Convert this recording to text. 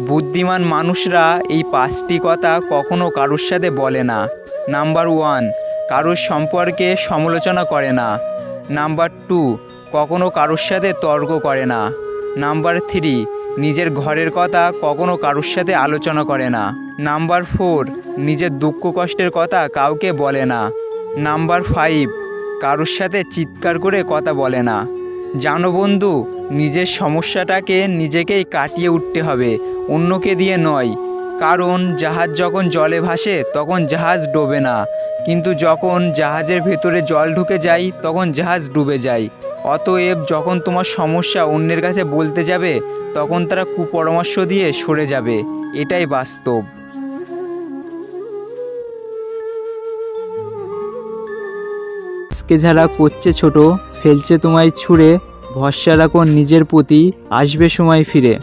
বুদ্ধিমান মানুষরা এই 5টি কথা কখনো কারোর সাথে বলে না। নাম্বার 1, কারোর সম্পর্কে সমালোচনা করে না। নাম্বার 2, কখনো কারোর সাথে তর্ক করে না। নাম্বার 3, নিজের ঘরের কথা কখনো কারোর সাথে আলোচনা করে না। নাম্বার 4, নিজের দুঃখ কষ্টের কথা কাউকে বলে না। নাম্বার 5, কারোর সাথে চিৎকার করে কথা বলে না। জানো বন্ধু, নিজের সমস্যাটাকে নিজেকেই কাটিয়ে উঠতে হবে, অন্যকে দিয়ে নয়। কারণ জাহাজ যখন জলে ভাসে তখন জাহাজ ডোবে না, কিন্তু যখন জাহাজের ভেতরে জল ঢুকে যায় তখন জাহাজ ডুবে যায়। অতএব যখন তোমার সমস্যা অন্যের কাছে বলতে যাবে তখন তারা কুপরামর্শ দিয়ে সরে যাবে। এটাই বাস্তব। আজকে যারা করছে ছোট, ফেলছে তোমায় ছুঁড়ে, ভরসা রাখো নিজের প্রতি, আসবে সময় ফিরে।